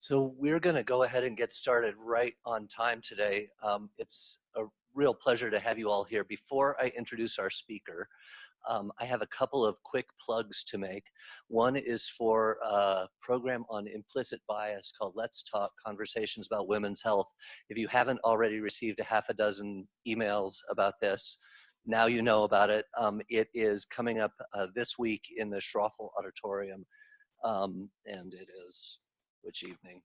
So we're going to go ahead and get started right on time today. It's a real pleasure to have you all here. Before I introduce our speaker, I have a couple of quick plugs to make. One is for a program on implicit bias called Let's Talk, Conversations About Women's Health. If you haven't already received a half a dozen emails about this, now you know about it. It is coming up this week in the Schroffel Auditorium, and it is, which evening?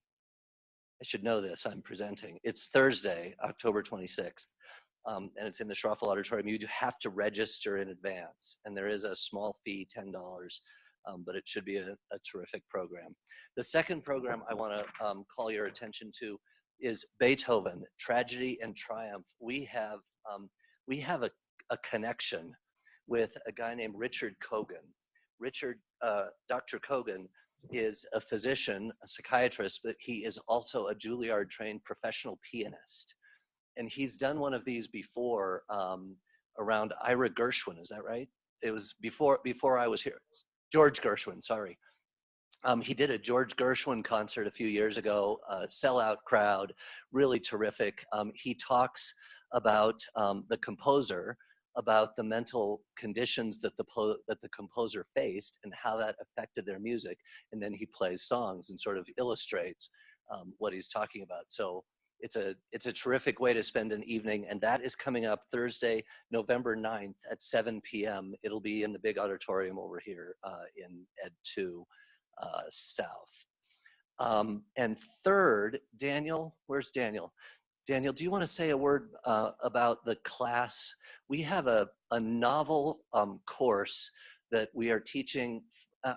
I should know this, I'm presenting. It's Thursday, October 26th. And it's in the Schroffel Auditorium. You do have to register in advance, and there is a small fee, $10, but it should be a terrific program. The second program I want to call your attention to is Beethoven, Tragedy and Triumph. We have a connection with a guy named Richard Kogan. Dr. Kogan is a physician, a psychiatrist, but he is also a Juilliard-trained professional pianist. And he's done one of these before around Ira Gershwin, is that right? It was before I was here. George Gershwin, sorry. He did a George Gershwin concert a few years ago, sellout crowd, really terrific. He talks about the composer, about the mental conditions that the composer faced and how that affected their music. And then he plays songs and sort of illustrates what he's talking about. So it's a terrific way to spend an evening, and that is coming up Thursday, November 9th at 7 p.m. It'll be in the big auditorium over here in Ed 2 South. And third, Daniel, where's Daniel? Daniel, do you want to say a word about the class? We have a novel course that we are teaching,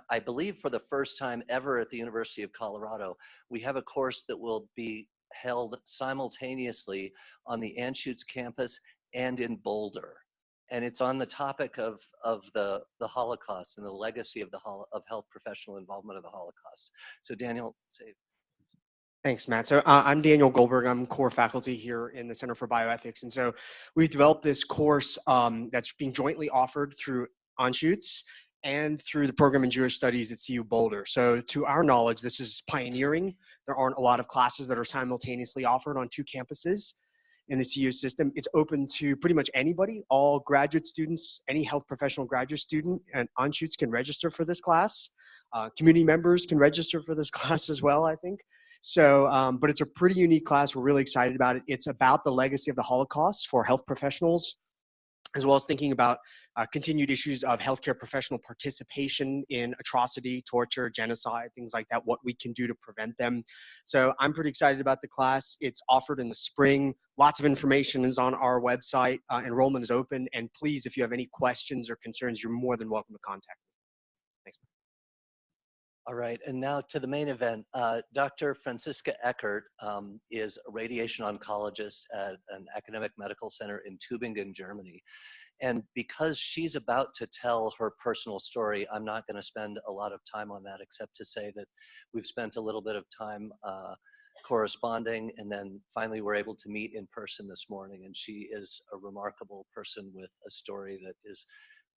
I believe for the first time ever at the University of Colorado. We have a course that will be held simultaneously on the Anschutz campus and in Boulder. And it's on the topic of the Holocaust and the legacy of health professional involvement of the Holocaust. So Daniel, say. Thanks, Matt. So I'm Daniel Goldberg. I'm core faculty here in the Center for Bioethics. And so we've developed this course that's being jointly offered through Anschutz and through the program in Jewish Studies at CU Boulder. So to our knowledge, this is pioneering. There aren't a lot of classes that are simultaneously offered on two campuses in the CU system. It's open to pretty much anybody, all graduate students, any health professional graduate student, and Anschutz can register for this class. Community members can register for this class as well, I think. So, but it's a pretty unique class. We're really excited about it. It's about the legacy of the Holocaust for health professionals, as well as thinking about continued issues of healthcare professional participation in atrocity, torture, genocide, things like that, what we can do to prevent them. So I'm pretty excited about the class. It's offered in the spring. Lots of information is on our website. Enrollment is open. And please, if you have any questions or concerns, you're more than welcome to contact me. Thanks. All right, and now to the main event. Dr. Franziska Eckert is a radiation oncologist at an academic medical center in Tübingen, Germany. And because she's about to tell her personal story, I'm not going to spend a lot of time on that, except to say that we've spent a little bit of time corresponding, and then finally we're able to meet in person this morning. And she is a remarkable person with a story that is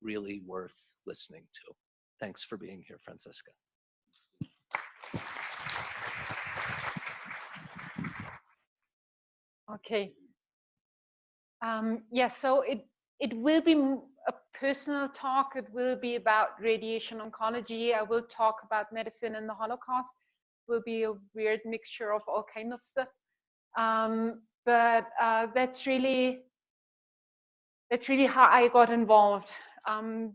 really worth listening to. Thanks for being here, Franziska. Okay. Yeah, so it will be a personal talk. It will be about radiation oncology. I will talk about medicine and the Holocaust. It will be a weird mixture of all kinds of stuff. But that's really how I got involved,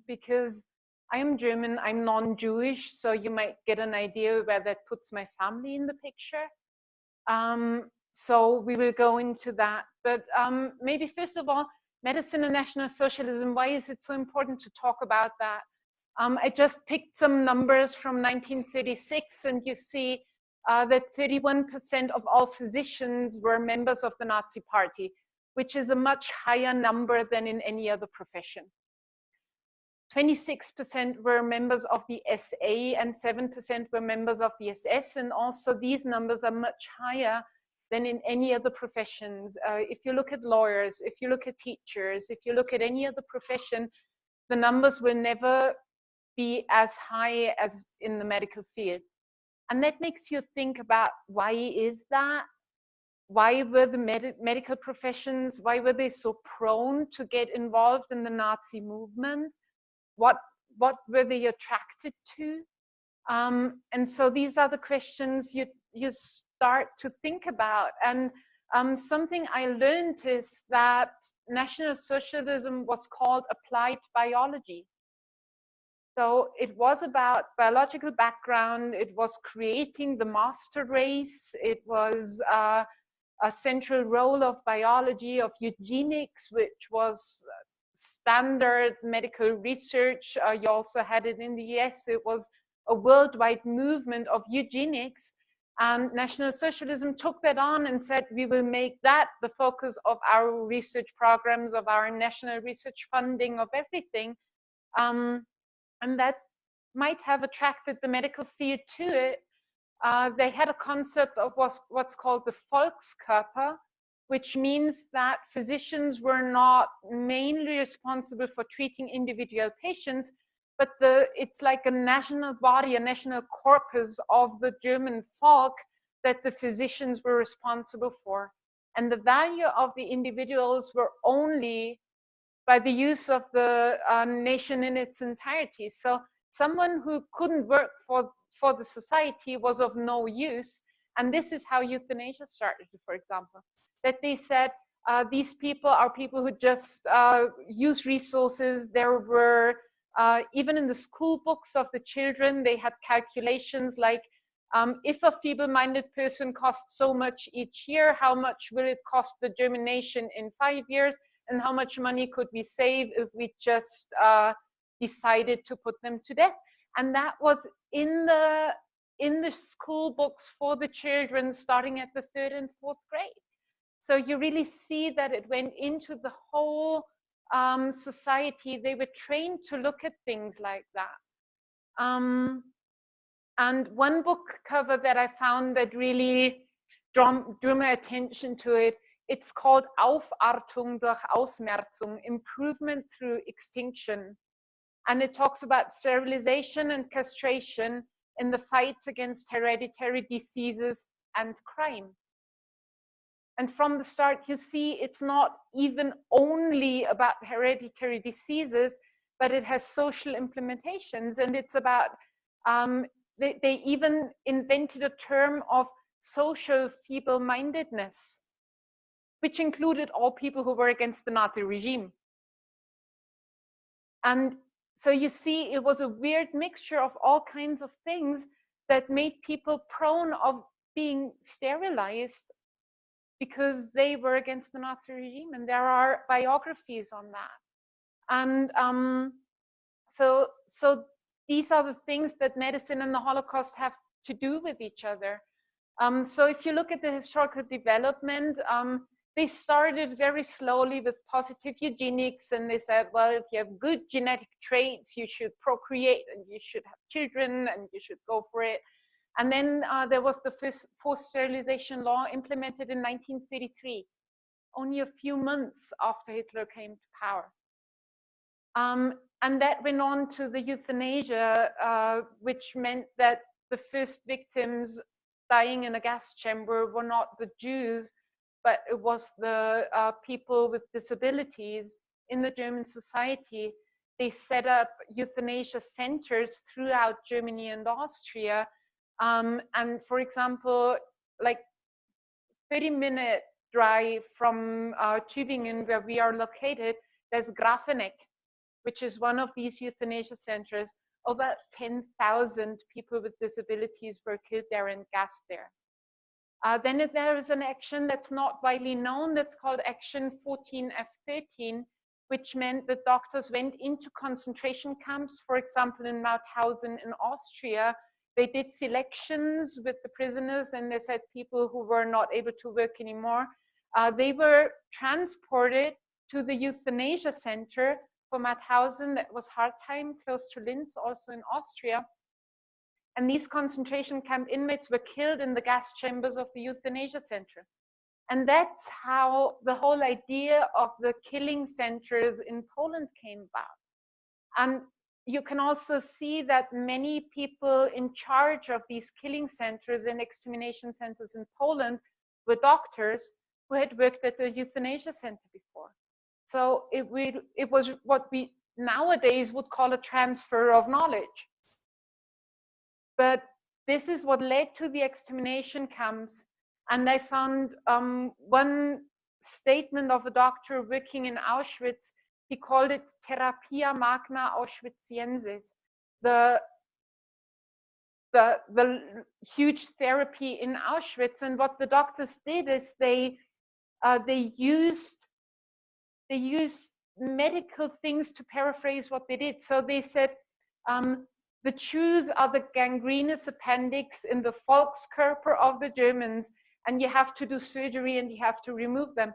because I am German, I'm non-Jewish, so you might get an idea where that puts my family in the picture. So we will go into that. But maybe first of all, medicine and National Socialism, why is it so important to talk about that? I just picked some numbers from 1936, and you see that 31% of all physicians were members of the Nazi Party, which is a much higher number than in any other profession. 26% were members of the SA and 7% were members of the SS, and also these numbers are much higher than in any other professions. If you look at lawyers, if you look at teachers, if you look at any other profession, the numbers will never be as high as in the medical field. And that makes you think about, why is that? Why were the medical professions, why were they so prone to get involved in the Nazi movement? What were they attracted to? And so these are the questions you start to think about. And something I learned is that National Socialism was called applied biology. So it was about biological background, it was creating the master race, it was a central role of biology, of eugenics, which was standard medical research. You also had it in the US. It was a worldwide movement of eugenics. And National Socialism took that on and said, we will make that the focus of our research programs, of our national research funding, of everything. And that might have attracted the medical field to it. They had a concept of what's called the Volkskörper, which means that physicians were not mainly responsible for treating individual patients, but it's like a national body, a national corpus of the German folk that the physicians were responsible for. And the value of the individuals were only by the use of the nation in its entirety. So someone who couldn't work for the society was of no use. And this is how euthanasia started, for example. That they said, these people are people who just use resources. There were, even in the school books of the children, they had calculations like, if a feeble-minded person costs so much each year, how much will it cost the German nation in 5 years? And how much money could we save if we just decided to put them to death? And that was in the school books for the children starting at the 3rd and 4th grade. So you really see that it went into the whole society. They were trained to look at things like that. And one book cover that I found that really drew my attention to it, it's called Aufartung durch Ausmerzung, improvement through extinction. And it talks about sterilization and castration in the fight against hereditary diseases and crime. And from the start, you see it's not even only about hereditary diseases, but it has social implementations. And it's about, they even invented a term of social feeble-mindedness, which included all people who were against the Nazi regime. And so you see, it was a weird mixture of all kinds of things that made people prone of being sterilized because they were against the Nazi regime. And there are biographies on that. And so these are the things that medicine and the Holocaust have to do with each other. So if you look at the historical development, they started very slowly with positive eugenics, and they said, well, if you have good genetic traits, you should procreate and you should have children and you should go for it. And then there was the first forced sterilization law implemented in 1933, only a few months after Hitler came to power. And that went on to the euthanasia, which meant that the first victims dying in a gas chamber were not the Jews, but it was the people with disabilities in the German society. They set up euthanasia centers throughout Germany and Austria. And for example, like 30-minute drive from Tübingen, where we are located, there's Grafenegg, which is one of these euthanasia centers. Over 10,000 people with disabilities were killed there and gassed there. Then there is an action that's not widely known that's called Action 14F13, which meant that doctors went into concentration camps, for example, in Mauthausen in Austria. They did selections with the prisoners, and they said people who were not able to work anymore, they were transported to the euthanasia center for Mauthausen, that was Hartheim, close to Linz, also in Austria. And these concentration camp inmates were killed in the gas chambers of the euthanasia center. And that's how the whole idea of the killing centers in Poland came about. And you can also see that many people in charge of these killing centers and extermination centers in Poland were doctors who had worked at the euthanasia center before. So it was what we nowadays would call a transfer of knowledge. But this is what led to the extermination camps. And I found one statement of a doctor working in Auschwitz. He called it Therapia Magna Auschwitziensis, the huge therapy in Auschwitz. And what the doctors did is they used medical things to paraphrase what they did. So they said, the Jews are the gangrenous appendix in the Volkskörper of the Germans, and you have to do surgery and you have to remove them.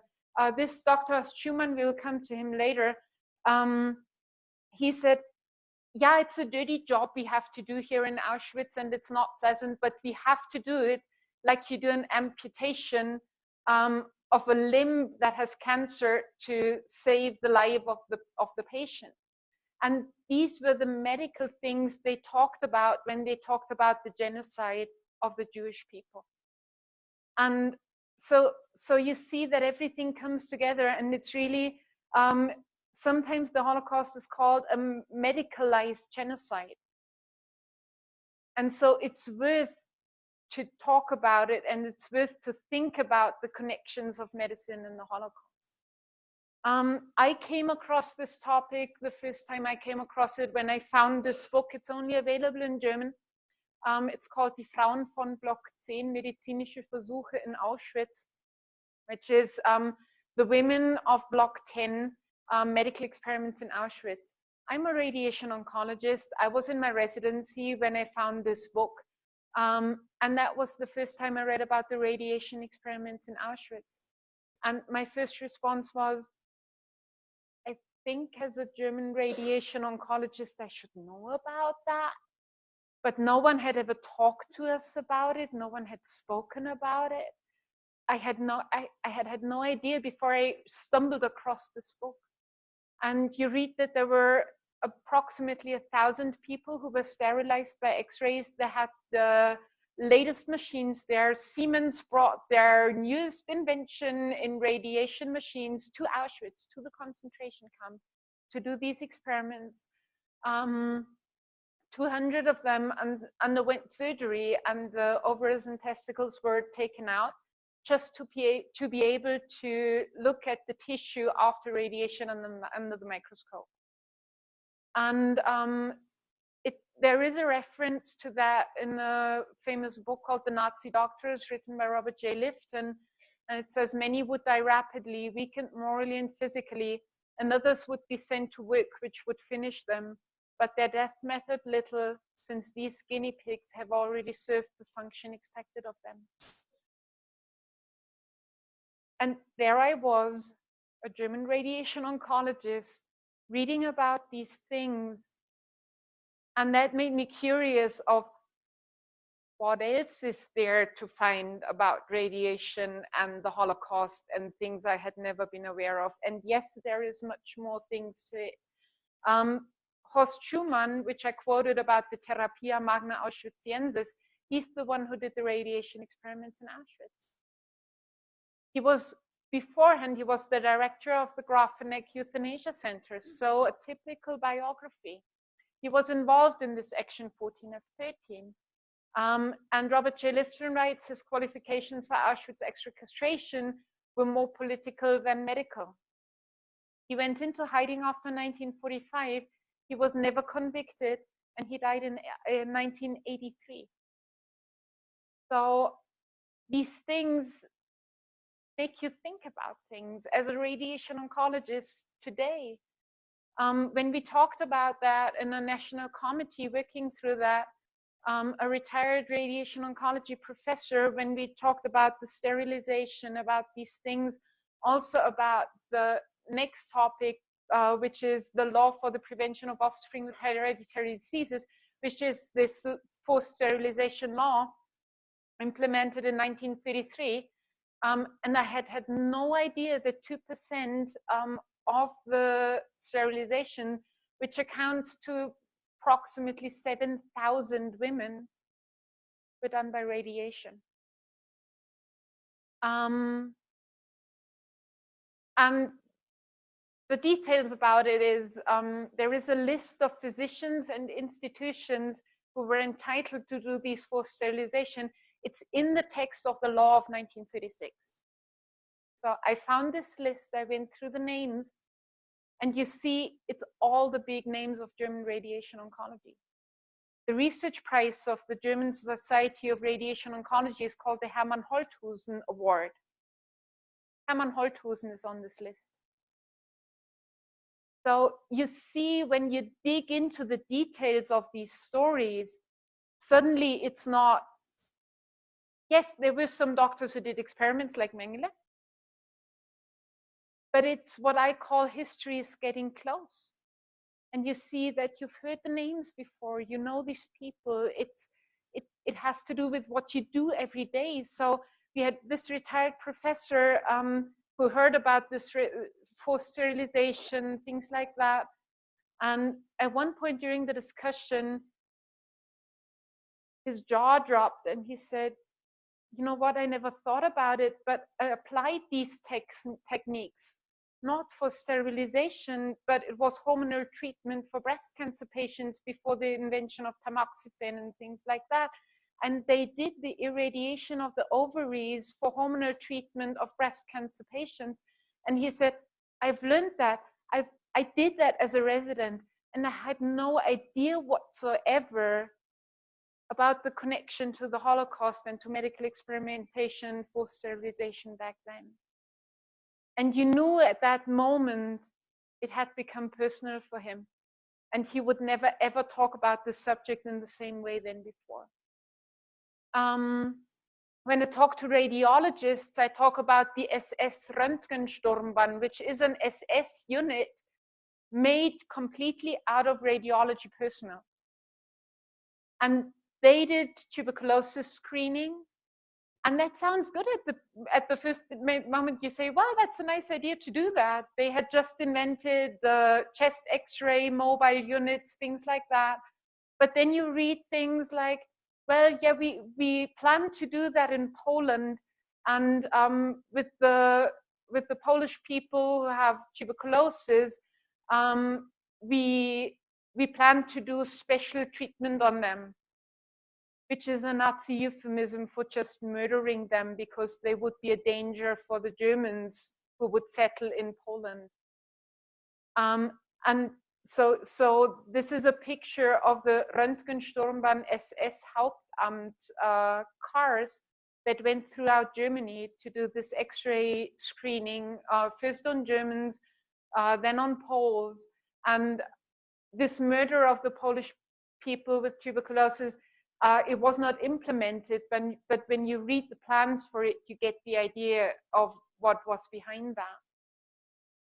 This Dr. Horst Schumann, we'll come to him later, he said, yeah, it's a dirty job we have to do here in Auschwitz and it's not pleasant, but we have to do it like you do an amputation of a limb that has cancer to save the life of the patient. And these were the medical things they talked about when they talked about the genocide of the Jewish people. And so you see that everything comes together, and it's really, sometimes the Holocaust is called a medicalized genocide. And so it's worth to talk about it, and it's worth to think about the connections of medicine and the Holocaust. I came across this topic the first time I came across it when I found this book. It's only available in German. It's called Die Frauen von Block 10, Medizinische Versuche in Auschwitz, which is the women of Block 10, medical experiments in Auschwitz. I'm a radiation oncologist. I was in my residency when I found this book. And that was the first time I read about the radiation experiments in Auschwitz. And my first response was, I think as a German radiation oncologist, I should know about that. But no one had ever talked to us about it. No one had spoken about it. I had had no idea before I stumbled across this book. And you read that there were approximately 1,000 people who were sterilized by X-rays. They had the latest machines there. Siemens brought their newest invention in radiation machines to Auschwitz, to the concentration camp, to do these experiments. 200 of them underwent surgery, and the ovaries and testicles were taken out just to be able to look at the tissue after radiation under the microscope. And there is a reference to that in a famous book called The Nazi Doctors, written by Robert J. Lifton. And it says, many would die rapidly, weakened morally and physically, and others would be sent to work which would finish them. But their death mattered little, since these guinea pigs have already served the function expected of them. And there I was, a German radiation oncologist, reading about these things. And that made me curious of what else is there to find about radiation and the Holocaust and things I had never been aware of. And yes, there is much more things to it. Horst Schumann, which I quoted about the Therapia Magna Auschwitziensis, he's the one who did the radiation experiments in Auschwitz. He was, beforehand, he was the director of the Grafeneck Euthanasia Center, so a typical biography. He was involved in this Action 14F13. And Robert J. Lifton writes his qualifications for Auschwitz extra castration were more political than medical. He went into hiding after 1945. He was never convicted, and he died in 1983. So these things make you think about things. As a radiation oncologist today, when we talked about that in a national committee working through that, a retired radiation oncology professor, when we talked about the sterilization, about these things, also about the next topic, which is the law for the prevention of offspring with hereditary diseases, which is this forced sterilization law implemented in 1933. And I had no idea that 2% of the sterilization, which accounts to approximately 7,000 women were done by radiation. And the details about it is there is a list of physicians and institutions who were entitled to do these forced sterilization. It's in the text of the law of 1936. So I found this list, I went through the names, and you see it's all the big names of German radiation oncology. The research prize of the German Society of Radiation Oncology is called the Hermann Holthusen Award. Hermann Holthusen is on this list. So you see, when you dig into the details of these stories, suddenly it's not, yes, there were some doctors who did experiments like Mengele, but it's what I call history is getting close. And you see that you've heard the names before, you know these people, it has to do with what you do every day. So we had this retired professor who heard about this forced sterilization, things like that. And at one point during the discussion, his jaw dropped and he said, you know what, I never thought about it, but I applied these techniques, not for sterilization, but it was hormonal treatment for breast cancer patients before the invention of tamoxifen and things like that. And they did the irradiation of the ovaries for hormonal treatment of breast cancer patients. And he said, I've learned that. I did that as a resident, and I had no idea whatsoever about the connection to the Holocaust and to medical experimentation for sterilization back then. And you knew at that moment it had become personal for him, and he would never ever talk about this subject in the same way than before. When I talk to radiologists, I talk about the SS-Röntgensturmbann, which is an SS unit made completely out of radiology personnel. And they did tuberculosis screening. And that sounds good at the first moment. You say, well, that's a nice idea to do that. They had just invented the chest x-ray mobile units, things like that. But then you read things like, well, yeah, we plan to do that in Poland, and with the Polish people who have tuberculosis, we plan to do special treatment on them, which is a Nazi euphemism for just murdering them because they would be a danger for the Germans who would settle in Poland. And so this is a picture of the Röntgensturmbann SS Hauptamt cars that went throughout Germany to do this X-ray screening, first on Germans, then on Poles. And this murder of the Polish people with tuberculosis, it was not implemented, but when you read the plans for it, you get the idea of what was behind that.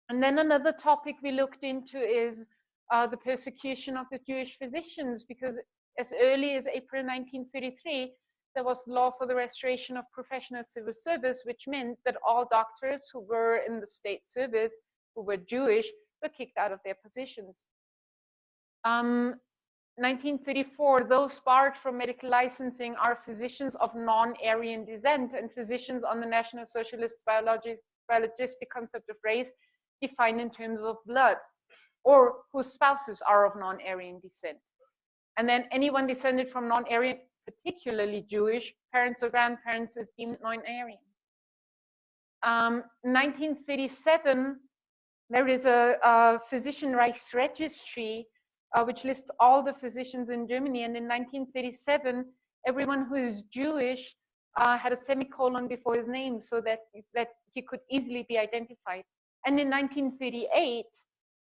And then another topic we looked into is the persecution of the Jewish physicians, because as early as April 1933, there was law for the restoration of professional civil service, which meant that all doctors who were in the state service, who were Jewish, were kicked out of their positions. 1934, those barred from medical licensing are physicians of non-Aryan descent and physicians on the National Socialist biologistic concept of race defined in terms of blood, or whose spouses are of non-Aryan descent. And then anyone descended from non-Aryan, particularly Jewish, parents or grandparents is deemed non-Aryan. 1937, there is a physician rights registry which lists all the physicians in Germany. And in 1937, everyone who is Jewish had a semicolon before his name so that he could easily be identified. And in 1938,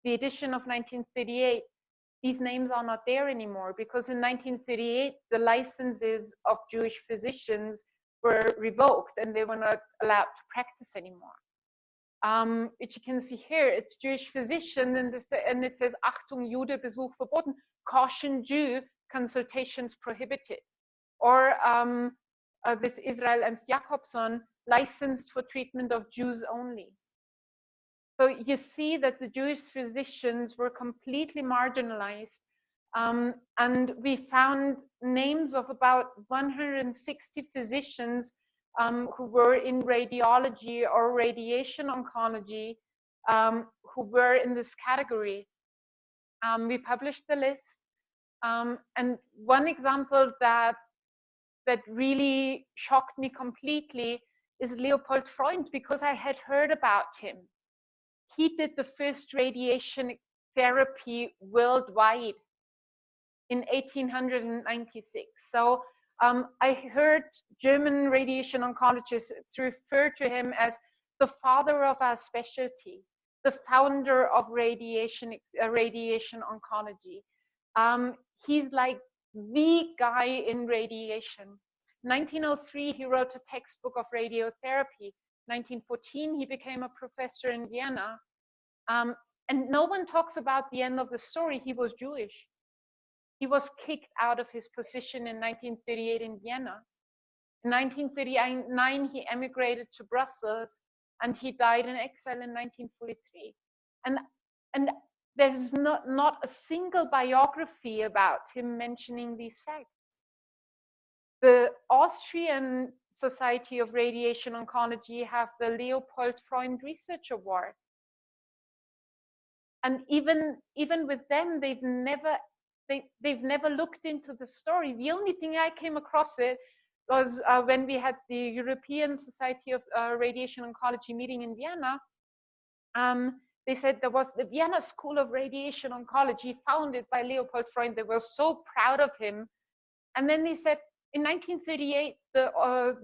the edition of 1938, these names are not there anymore, because in 1938, the licenses of Jewish physicians were revoked and they were not allowed to practice anymore. Which you can see here, it's Jewish physician, and it says, Achtung, Jude, Besuch verboten, caution Jew, consultations prohibited. Or this Israel and Jakobson, licensed for treatment of Jews only. So you see that the Jewish physicians were completely marginalized. And we found names of about 160 physicians who were in radiology or radiation oncology, who were in this category. We published the list. And one example that really shocked me completely is Leopold Freund, because I had heard about him. He did the first radiation therapy worldwide in 1896. So I heard German radiation oncologists refer to him as the father of our specialty, the founder of radiation oncology. He's like the guy in radiation. 1903, he wrote a textbook of radiotherapy. 1914, he became a professor in Vienna. And no one talks about the end of the story. He was Jewish. He was kicked out of his position in 1938 in Vienna. In 1939, he emigrated to Brussels, and he died in exile in 1943. And there's not a single biography about him mentioning these facts. The Austrian Society of Radiation Oncology have the Leopold Freund Research Award. And even with them, they've never looked into the story. The only thing I came across it was when we had the European Society of Radiation Oncology meeting in Vienna. They said there was the Vienna School of Radiation Oncology founded by Leopold Freund. They were so proud of him. And then they said in 1938, the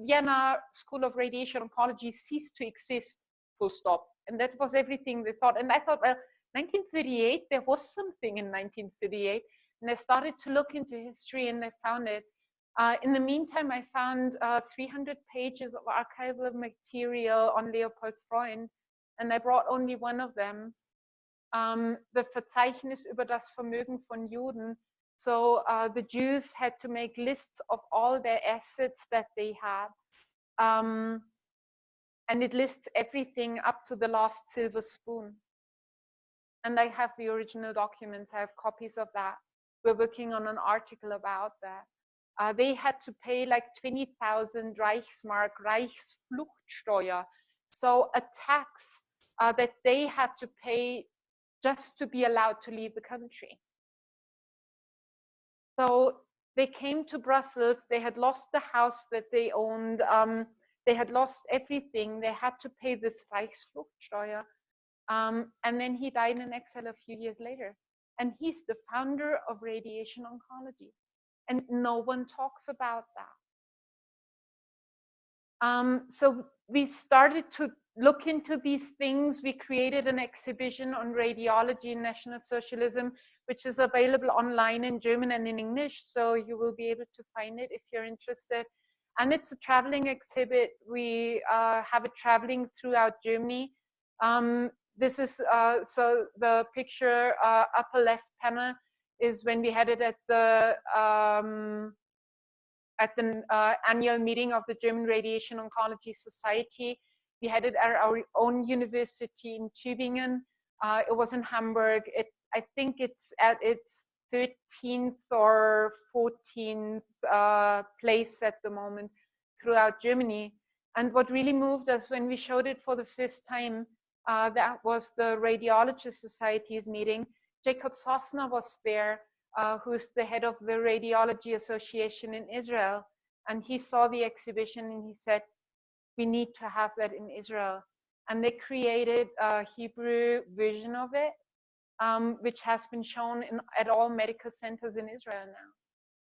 Vienna School of Radiation Oncology ceased to exist, full stop. And that was everything they thought. And I thought, well, 1938, there was something in 1938. And I started to look into history, and I found it. In the meantime, I found 300 pages of archival material on Leopold Freund, and I brought only one of them, the Verzeichnis über das Vermögen von Juden. So the Jews had to make lists of all their assets that they had. And it lists everything up to the last silver spoon. And I have the original documents. I have copies of that. We're working on an article about that. They had to pay like 20,000 Reichsmark, Reichsfluchtsteuer. So a tax that they had to pay just to be allowed to leave the country. So they came to Brussels. They had lost the house that they owned. They had lost everything. They had to pay this Reichsfluchtsteuer. And then he died in exile a few years later. And he's the founder of radiation oncology. And no one talks about that. So we started to look into these things. We created an exhibition on radiology and National Socialism, which is available online in German and in English. So you will be able to find it if you're interested. And it's a traveling exhibit. We have it traveling throughout Germany. This is, so the picture upper left panel is when we had it at the annual meeting of the German Radiation Oncology Society. We had it at our own university in Tübingen. It was in Hamburg. I think it's at its 13th or 14th place at the moment throughout Germany. And what really moved us when we showed it for the first time, that was the Radiologist Society's meeting. Jacob Sosna was there, who's the head of the Radiology Association in Israel. And he saw the exhibition and he said, we need to have that in Israel. And they created a Hebrew version of it, which has been shown at all medical centers in Israel now.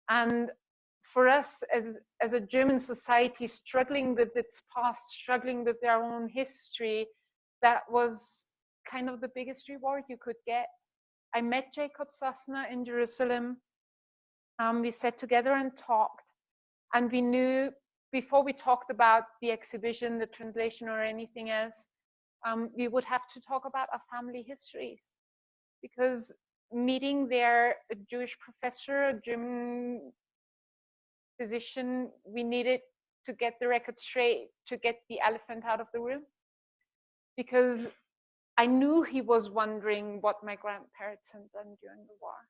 And for us as a German society struggling with its past, struggling with their own history, that was kind of the biggest reward you could get. I met Jacob Sosna in Jerusalem. We sat together and talked, and we knew before we talked about the exhibition, the translation, or anything else, we would have to talk about our family histories, because meeting there, a Jewish professor, a German physician, we needed to get the record straight, to get the elephant out of the room, because I knew he was wondering what my grandparents had done during the war.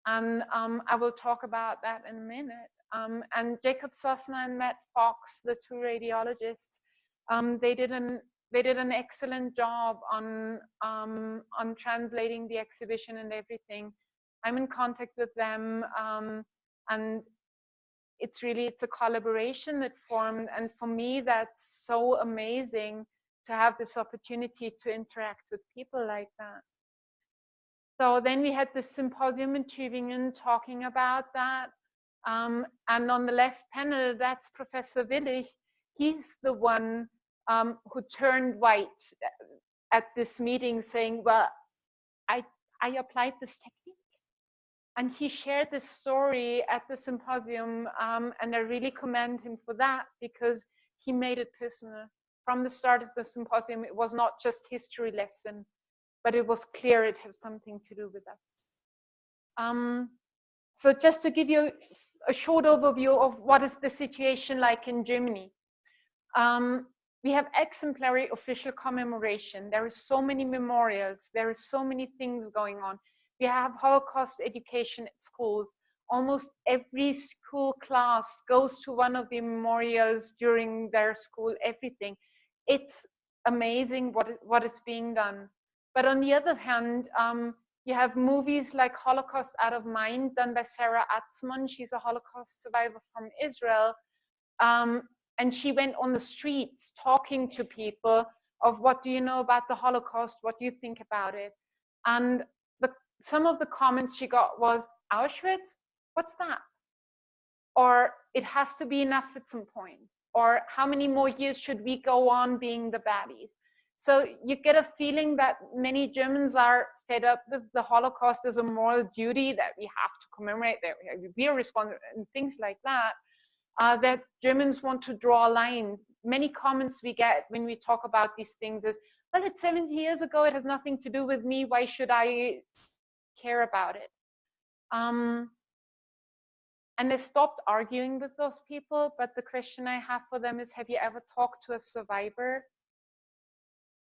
And I will talk about that in a minute. And Jacob Sosna and Matt Fox, the two radiologists, they did an excellent job on translating the exhibition and everything. I'm in contact with them, and it's a collaboration that formed. And for me, that's so amazing to have this opportunity to interact with people like that. So then we had this symposium in Tübingen talking about that. And on the left panel, that's Professor Willig. He's the one who turned white at this meeting saying, well, I applied this technique. And he shared this story at the symposium. And I really commend him for that, because he made it personal. From the start of the symposium, it was not just history lesson, but it was clear it has something to do with us. So just to give you a short overview of what is the situation like in Germany. We have exemplary official commemoration. There are so many memorials. There are so many things going on. We have Holocaust education at schools. Almost every school class goes to one of the memorials during their school, everything. It's amazing what is being done. But on the other hand, you have movies like Holocaust Out of Mind, done by Sarah Atzmon. She's a Holocaust survivor from Israel. And she went on the streets talking to people of, what do you know about the Holocaust? What do you think about it? And some of the comments she got was, Auschwitz? What's that? Or it has to be enough at some point. Or how many more years should we go on being the baddies? So you get a feeling that many Germans are fed up with the Holocaust as a moral duty, that we have to commemorate, that we are responsible, and things like that, that Germans want to draw a line. Many comments we get when we talk about these things is, well, it's 70 years ago, it has nothing to do with me, why should I care about it? And they stopped arguing with those people, but the question I have for them is, have you ever talked to a survivor,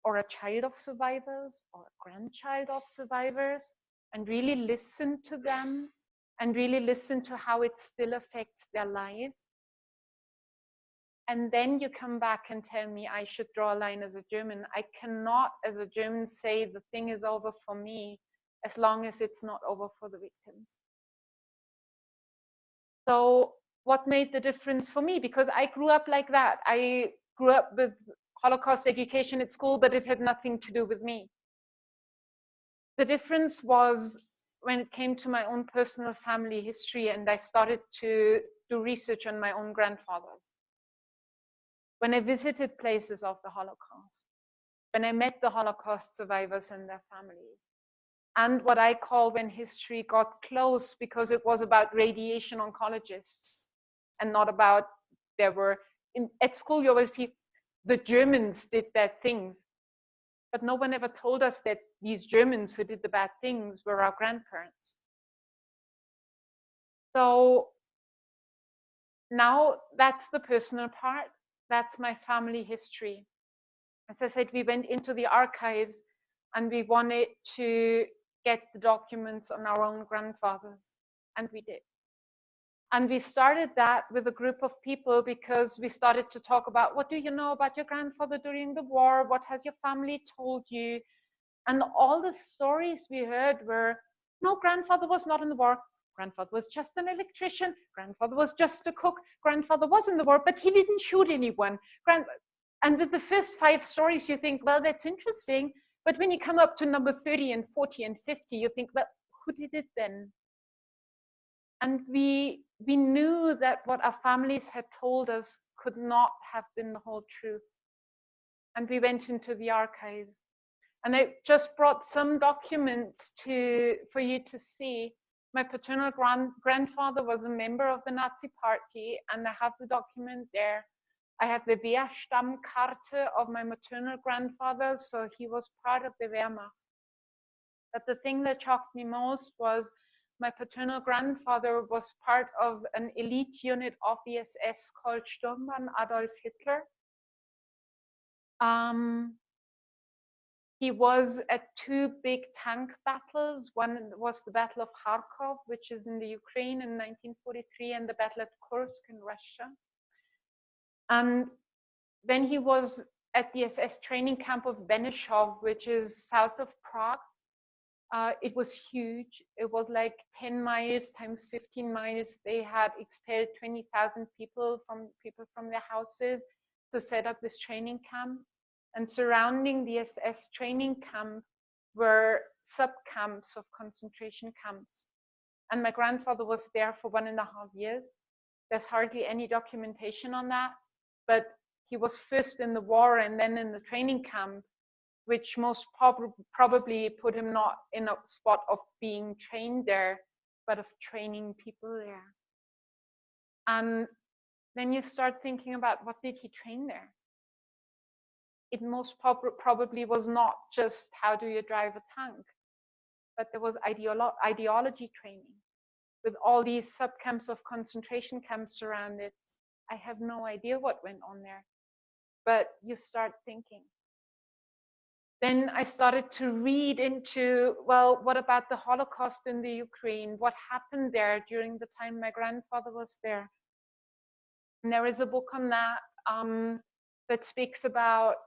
or a child of survivors, or a grandchild of survivors, and really listen to them, and really listen to how it still affects their lives? And then you come back and tell me I should draw a line as a German. I cannot, as a German, say the thing is over for me as long as it's not over for the victims. So what made the difference for me? Because I grew up like that. I grew up with Holocaust education at school, but it had nothing to do with me. The difference was when it came to my own personal family history, and I started to do research on my own grandfathers. When I visited places of the Holocaust, when I met the Holocaust survivors and their families, and what I call when history got close, because it was about radiation oncologists and not about, at school you always see the Germans did bad things, but no one ever told us that these Germans who did the bad things were our grandparents. So now that's the personal part. That's my family history. As I said, we went into the archives and we wanted to get the documents on our own grandfathers, and we did. And we started that with a group of people because we started to talk about, what do you know about your grandfather during the war? What has your family told you? And all the stories we heard were, no, grandfather was not in the war. Grandfather was just an electrician. Grandfather was just a cook. Grandfather was in the war, but he didn't shoot anyone. And with the first 5 stories, you think, well, that's interesting. But when you come up to number 30 and 40 and 50, you think, well, who did it then? And we knew that what our families had told us could not have been the whole truth. And we went into the archives. And I just brought some documents for you to see. My paternal grandfather was a member of the Nazi Party, and I have the document there. I have the Wehrstammkarte of my maternal grandfather, so he was part of the Wehrmacht. But the thing that shocked me most was my paternal grandfather was part of an elite unit of the SS called Sturmbann Adolf Hitler. He was at two big tank battles. One was the Battle of Kharkov, which is in the Ukraine in 1943, and the Battle at Kursk in Russia. And then he was at the SS training camp of Benešov, which is south of Prague. It was huge. It was like 10 miles times 15 miles. They had expelled 20,000 people from their houses to set up this training camp. And surrounding the SS training camp were sub-camps of concentration camps. And my grandfather was there for 1.5 years. There's hardly any documentation on that, but he was first in the war and then in the training camp, which most probably put him not in a spot of being trained there, but of training people there. And then you start thinking about, what did he train there? It most probably was not just how do you drive a tank, but there was ideology training with all these sub-camps of concentration camps around it. I have no idea what went on there, but you start thinking. Then I started to read into, well, what about the Holocaust in the Ukraine? What happened there during the time my grandfather was there? And there is a book on that that speaks about,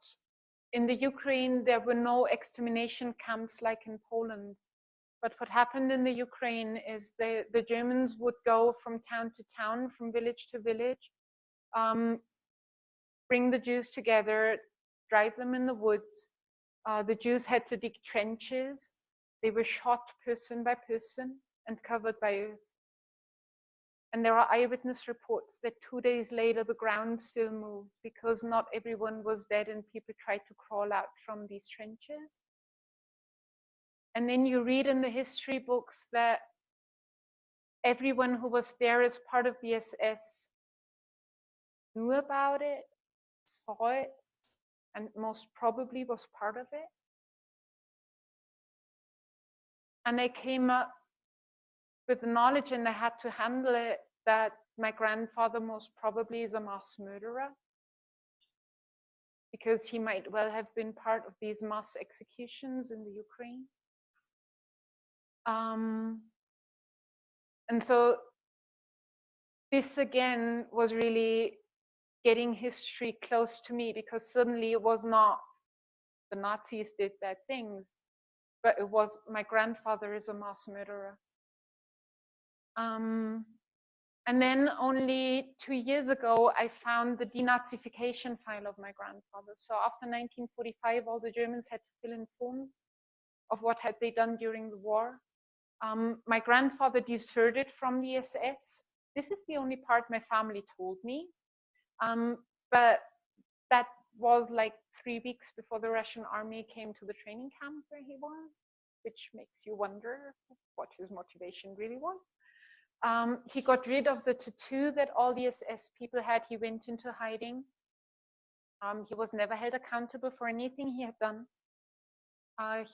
in the Ukraine, there were no extermination camps like in Poland. But what happened in the Ukraine is the Germans would go from town to town, from village to village, bring the Jews together, drive them in the woods. The Jews had to dig trenches. They were shot person by person and covered by earth. And there are eyewitness reports that 2 days later, the ground still moved because not everyone was dead and people tried to crawl out from these trenches. And then you read in the history books that everyone who was there as part of the SS knew about it, saw it, and most probably was part of it. And I came up with the knowledge, and I had to handle it, that my grandfather most probably is a mass murderer, because he might well have been part of these mass executions in the Ukraine. And so this again was really getting history close to me, because suddenly it was not the Nazis did bad things, but it was my grandfather is a mass murderer. And then only 2 years ago, I found the denazification file of my grandfather. So after 1945, all the Germans had to fill in forms of what had they done during the war. My grandfather deserted from the SS. This is the only part my family told me. But that was like 3 weeks before the Russian army came to the training camp where he was, which makes you wonder what his motivation really was. He got rid of the tattoo that all the SS people had. He went into hiding. He was never held accountable for anything he had done.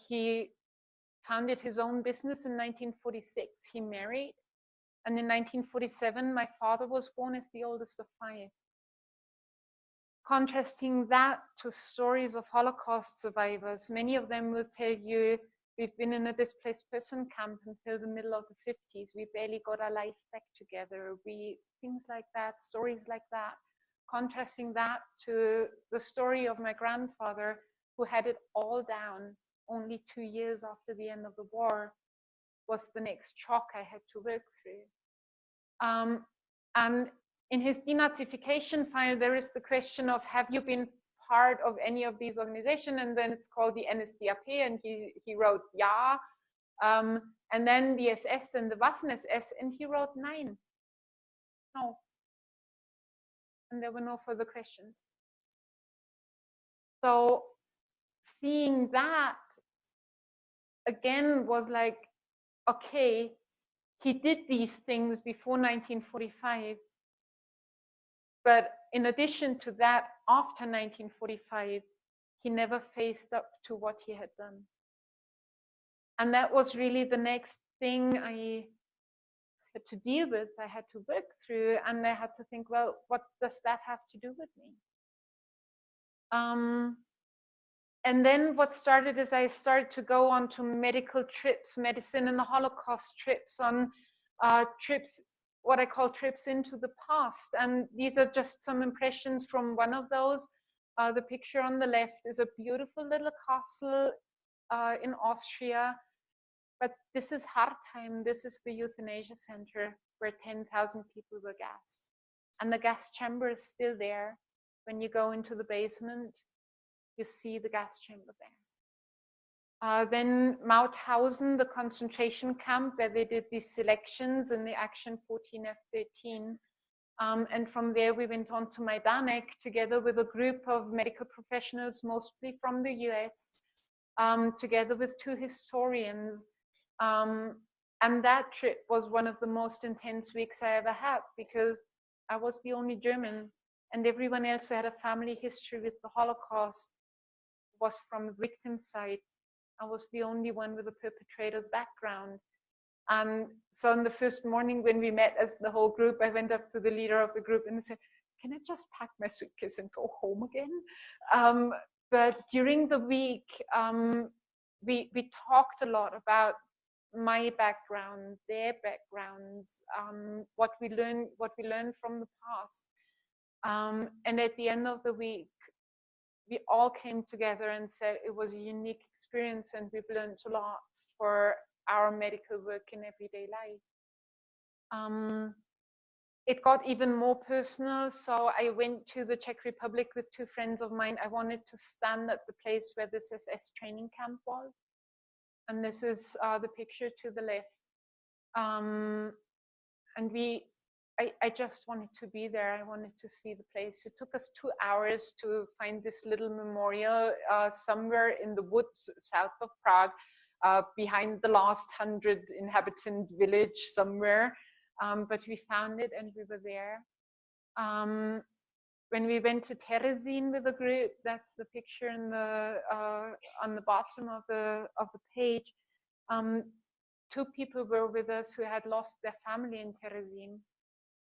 He founded his own business in 1946. He married. And in 1947, my father was born as the oldest of 5. Contrasting that to stories of Holocaust survivors, many of them will tell you, we've been in a displaced person camp until the middle of the 50s. We barely got our life back together. Things like that, stories like that. Contrasting that to the story of my grandfather, who had it all down only 2 years after the end of the war, was the next shock I had to work through. And in his denazification file, there is the question of, have you been part of any of these organizations? And then it's called the NSDAP, and he wrote, yeah. And then the SS and the Waffen-SS, and he wrote 9. No. And there were no further questions. So seeing that again was like, okay, he did these things before 1945. But in addition to that, after 1945, he never faced up to what he had done. And that was really the next thing I had to deal with, I had to work through, and I had to think, well, what does that have to do with me? And then what started is I started to go on to medical trips, medicine and the Holocaust trips, on trips, what I call trips into the past. And these are just some impressions from one of those. The picture on the left is a beautiful little castle in Austria. But this is Hartheim. This is the euthanasia center where 10,000 people were gassed. And the gas chamber is still there. When you go into the basement, you see the gas chamber there. Then Mauthausen, the concentration camp where they did these selections in the Action 14F13. And from there we went on to Majdanek together with a group of medical professionals, mostly from the US, together with 2 historians. And that trip was one of the most intense weeks I ever had, because I was the only German, and everyone else who had a family history with the Holocaust was from the victim side. I was the only one with a perpetrator's background. And so on the first morning when we met as the whole group, I went up to the leader of the group and said, can I just pack my suitcase and go home again? But during the week, we talked a lot about my background, their backgrounds, what we learned from the past. And at the end of the week, we all came together and said it was a unique experience, and we've learned a lot for our medical work in everyday life. It got even more personal. So I went to the Czech Republic with 2 friends of mine. I wanted to stand at the place where this SS training camp was. And this is the picture to the left. And I just wanted to be there. I wanted to see the place. It took us 2 hours to find this little memorial somewhere in the woods south of Prague, behind the last 100 inhabitant village somewhere. But we found it and we were there. When we went to Terezin with a group, that's the picture in the, on the bottom of the page. 2 people were with us who had lost their family in Terezin.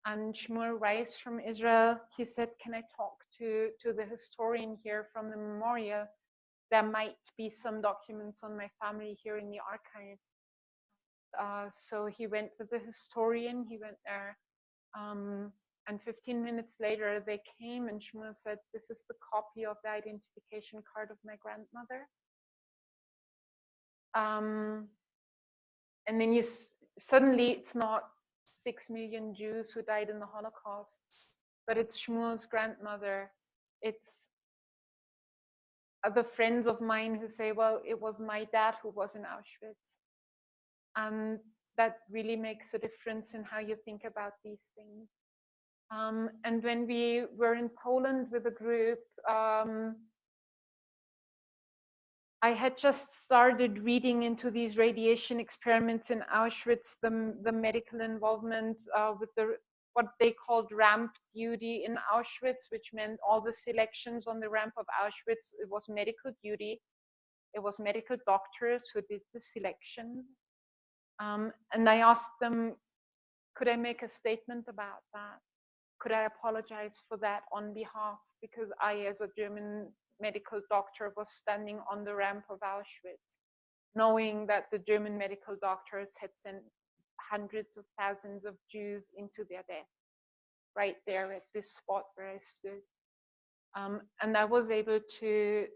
And Shmuel Rice from Israel, he said, can I talk to the historian here from the memorial? There might be some documents on my family here in the archive. So he went with the historian, he went there. And 15 minutes later, they came and Shmuel said, this is the copy of the identification card of my grandmother. And then suddenly it's not 6 million Jews who died in the Holocaust, but it's Shmuel's grandmother. It's other friends of mine who say, well, it was my dad who was in Auschwitz. And that really makes a difference in how you think about these things. And when we were in Poland with a group, I had just started reading into these radiation experiments in Auschwitz, the medical involvement with what they called ramp duty in Auschwitz, which meant all the selections on the ramp of Auschwitz, it was medical duty. It was medical doctors who did the selections. And I asked them, could I make a statement about that? Could I apologize for that on behalf? Because I, as a German medical doctor, was standing on the ramp of Auschwitz, knowing that the German medical doctors had sent hundreds of thousands of Jews into their death, right there at this spot where I stood. And I was able to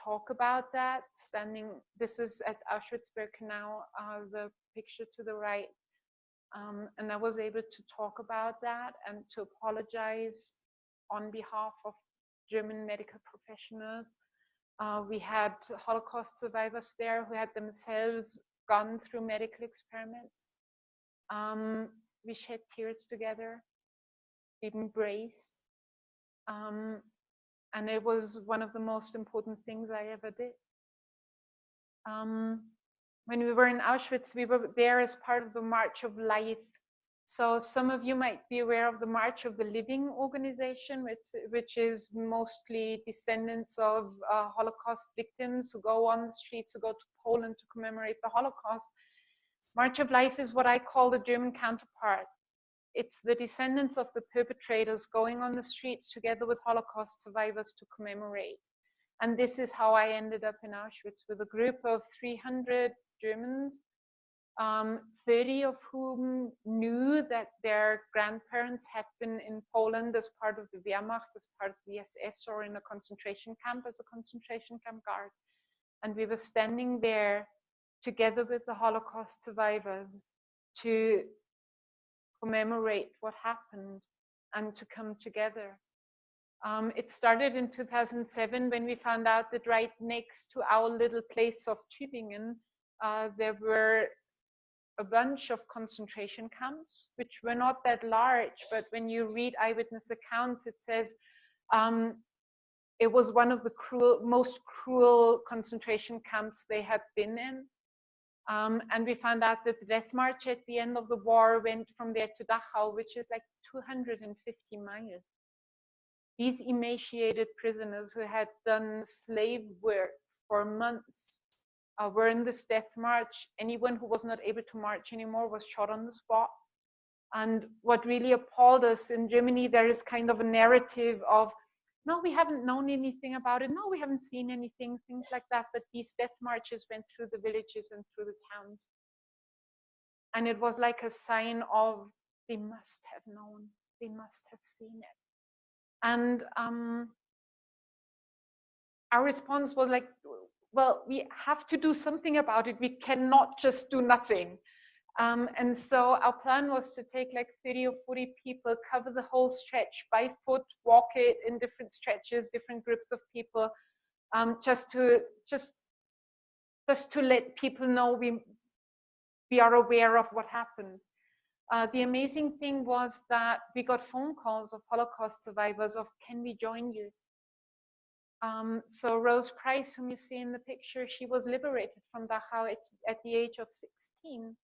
talk about that, standing, this is at Auschwitz-Birkenau, the picture to the right. And I was able to talk about that and to apologize on behalf of German medical professionals. We had Holocaust survivors there who had themselves gone through medical experiments. We shed tears together, we embraced. And it was one of the most important things I ever did. When we were in Auschwitz, we were there as part of the March of Life. So some of you might be aware of the March of the Living organization, which is mostly descendants of Holocaust victims who go on the streets, who go to Poland to commemorate the Holocaust. March of Life is what I call the German counterpart. It's the descendants of the perpetrators going on the streets together with Holocaust survivors to commemorate. And this is how I ended up in Auschwitz with a group of 300 Germans, 30 of whom knew that their grandparents had been in Poland as part of the Wehrmacht, as part of the SS, or in a concentration camp as a concentration camp guard. And we were standing there together with the Holocaust survivors to commemorate what happened and to come together. It started in 2007 when we found out that right next to our little place of Tübingen, there were a bunch of concentration camps, which were not that large, but when you read eyewitness accounts, it says it was one of the most cruel concentration camps they had been in. And we found out that the death march at the end of the war went from there to Dachau, which is like 250 miles. These emaciated prisoners who had done slave work for months were in this death march. Anyone who was not able to march anymore was shot on the spot. And what really appalled us in Germany, there is kind of a narrative of, no, we haven't known anything about it. No, we haven't seen anything, things like that. But these death marches went through the villages and through the towns. And it was like a sign of, they must have known, they must have seen it. And our response was like, well, we have to do something about it. We cannot just do nothing. And so our plan was to take like 30 or 40 people, cover the whole stretch by foot, walk it in different stretches, different groups of people, just to let people know we are aware of what happened. The amazing thing was that we got phone calls of Holocaust survivors of, can we join you? So Rose Price, whom you see in the picture, she was liberated from Dachau at the age of 16.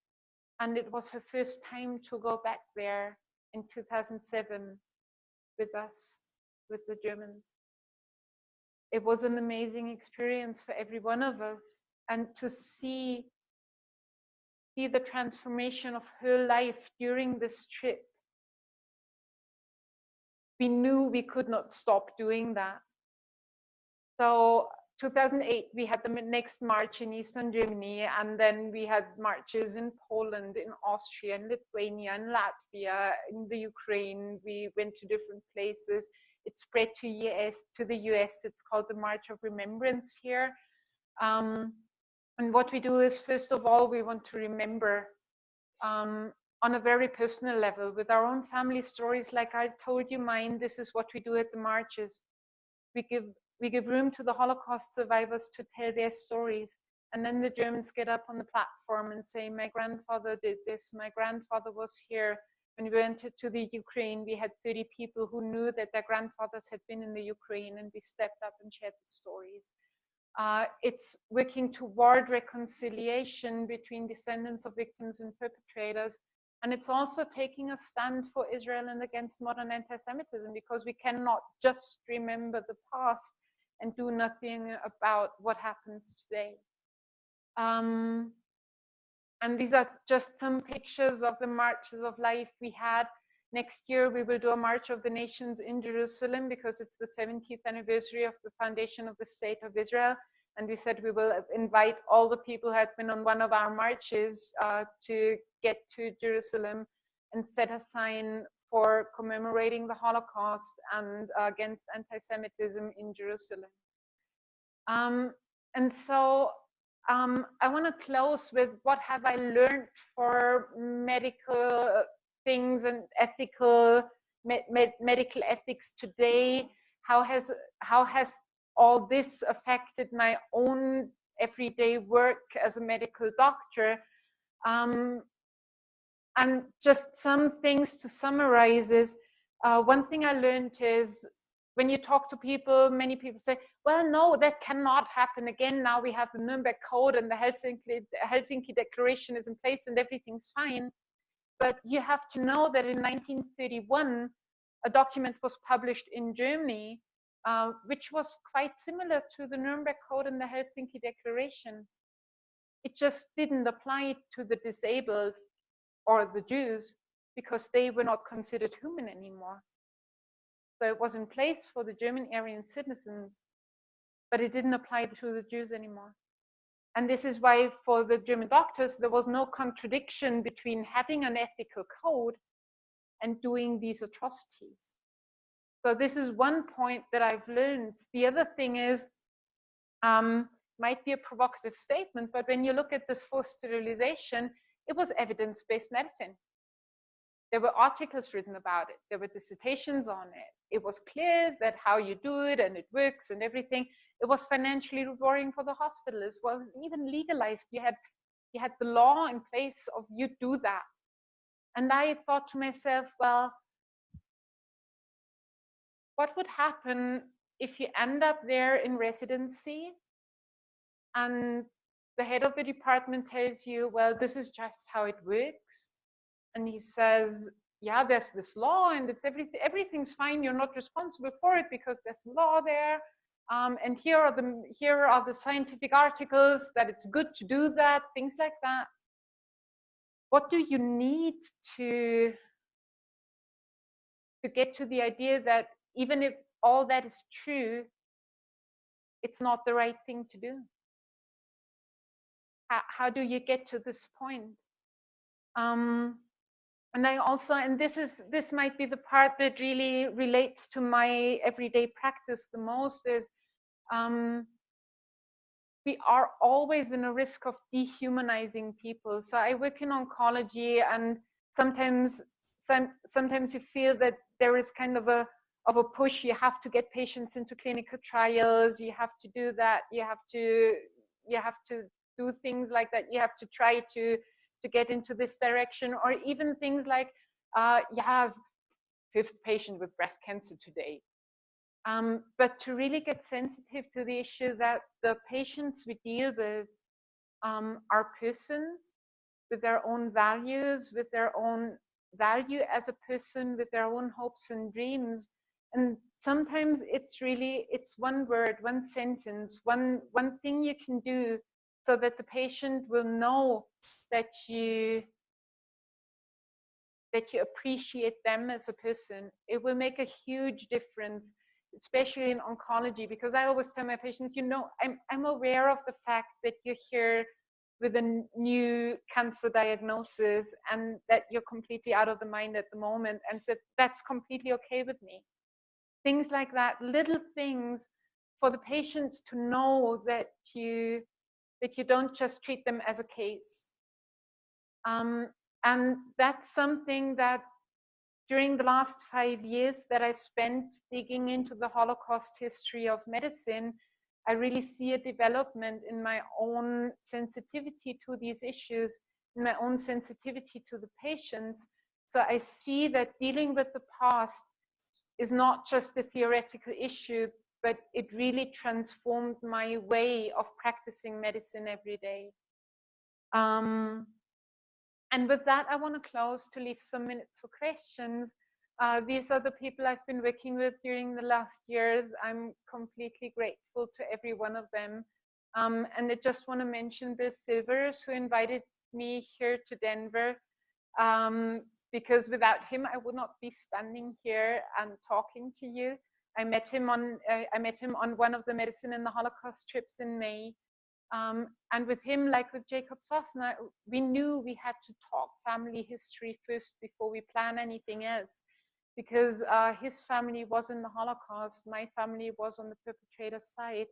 And it was her first time to go back there in 2007 with us, with the Germans. It was an amazing experience for every one of us. And to see the transformation of her life during this trip, we knew we could not stop doing that. So 2008, we had the next march in Eastern Germany, and then we had marches in Poland, in Austria, in Lithuania, in Latvia, in the Ukraine. We went to different places. It spread to the US. It's called the March of Remembrance here. And what we do is, first of all, we want to remember on a very personal level with our own family stories. Like I told you mine, this is what we do at the marches. We give room to the Holocaust survivors to tell their stories. And then the Germans get up on the platform and say, my grandfather did this, my grandfather was here. When we went to the Ukraine, we had 30 people who knew that their grandfathers had been in the Ukraine, and we stepped up and shared the stories. It's working toward reconciliation between descendants of victims and perpetrators. And it's also taking a stand for Israel and against modern anti-Semitism, because we cannot just remember the past and do nothing about what happens today. And these are just some pictures of the marches of life we had. Next year, we will do a March of the Nations in Jerusalem, because it's the 70th anniversary of the foundation of the State of Israel. And we said we will invite all the people who had been on one of our marches to get to Jerusalem and set a sign for commemorating the Holocaust and against anti-Semitism in Jerusalem. And so I want to close with, what have I learned for medical things and ethical, medical ethics today? How has all this affected my own everyday work as a medical doctor? And just some things to summarize is, one thing I learned is, when you talk to people, many people say, well, no, that cannot happen again. Now we have the Nuremberg Code and the Helsinki Declaration is in place and everything's fine. But you have to know that in 1931, a document was published in Germany, which was quite similar to the Nuremberg Code and the Helsinki Declaration. It just didn't apply to the disabled or the Jews, because they were not considered human anymore. So it was in place for the German Aryan citizens. but it didn't apply to the Jews anymore. And this is why for the German doctors, there was no contradiction between having an ethical code and doing these atrocities. So this is one point that I've learned. The other thing is, might be a provocative statement, but when you look at this forced sterilization, it was evidence-based medicine. There were articles written about it. There were dissertations on it. It was clear that how you do it and it works and everything. It was financially rewarding for the hospital as well. Even legalized. You had the law in place of you do that. And I thought to myself, well, what would happen if you end up there in residency and the head of the department tells you, well, this is just how it works. And he says, yeah, there's this law and it's everything's fine. You're not responsible for it because there's law there. And here are the scientific articles that it's good to do that, things like that. What do you need to get to the idea that even if all that is true, it's not the right thing to do? How do you get to this point? And I also, and this might be the part that really relates to my everyday practice the most, is we are always in a risk of dehumanizing people. So I work in oncology, and sometimes you feel that there is kind of a push. You have to get patients into clinical trials. You have to do that. You have to do things like that. You have to try to get into this direction, or even things like you have 5th patient with breast cancer today. But to really get sensitive to the issue that the patients we deal with are persons with their own values, with their own value as a person, with their own hopes and dreams. And sometimes it's one word, one sentence, one thing you can do so that the patient will know that you appreciate them as a person. It will make a huge difference, especially in oncology, because I always tell my patients, you know, I'm aware of the fact that you're here with a new cancer diagnosis and that you're completely out of the mind at the moment, and so that's completely okay with me. Things like that, little things for the patients to know that you don't just treat them as a case. And that's something that during the last 5 years that I spent digging into the Holocaust history of medicine, I really see a development in my own sensitivity to these issues, in my own sensitivity to the patients. So I see that dealing with the past is not just a theoretical issue, but it really transformed my way of practicing medicine every day. And with that, I want to close to leave some minutes for questions. These are the people I've been working with during the last years. I'm completely grateful to every one of them. And I just want to mention Bill Silvers, who invited me here to Denver, because without him, I would not be standing here and talking to you. I met him on one of the Medicine in the Holocaust trips in May. And with him, like with Jacob Sosna, we knew we had to talk family history first before we plan anything else, because his family was in the Holocaust, my family was on the perpetrator's side.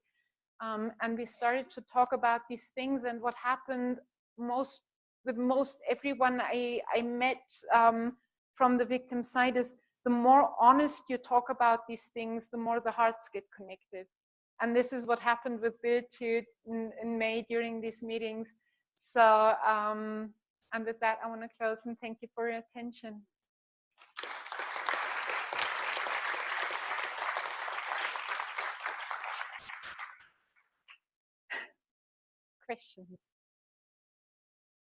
And we started to talk about these things, and what happened with most everyone I met from the victim side is the more honest you talk about these things, the more the hearts get connected. And this is what happened with Bill too in May during these meetings. So, and with that, I want to close and thank you for your attention. Questions?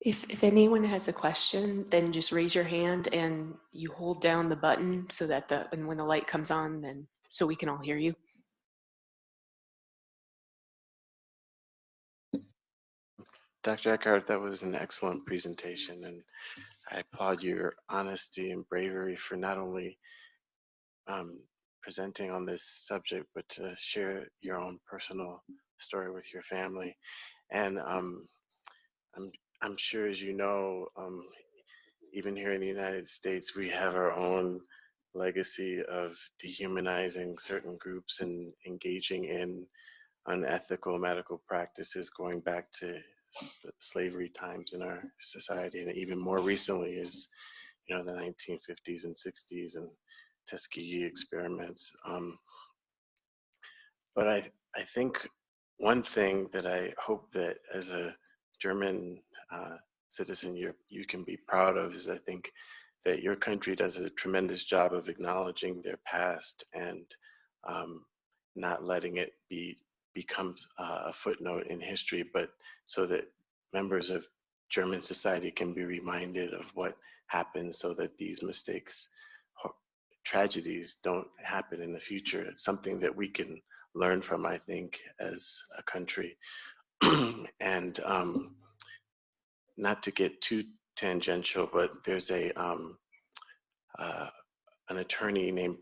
If anyone has a question, then just raise your hand and you hold down the button so that and when the light comes on, then so we can all hear you. Dr. Eckert, that was an excellent presentation, and I applaud your honesty and bravery for not only presenting on this subject, but to share your own personal story with your family. And I'm sure, as you know, even here in the United States, we have our own legacy of dehumanizing certain groups and engaging in unethical medical practices going back to the slavery times in our society, and even more recently is, the 1950s and 60s and Tuskegee experiments. But I think one thing that I hope that as a German citizen you can be proud of is, I think that your country does a tremendous job of acknowledging their past and not letting it become a footnote in history, but so that members of German society can be reminded of what happened, so that these mistakes, tragedies don't happen in the future. It's something that we can learn from, I think, as a country. And not to get too tangential, but there's an attorney named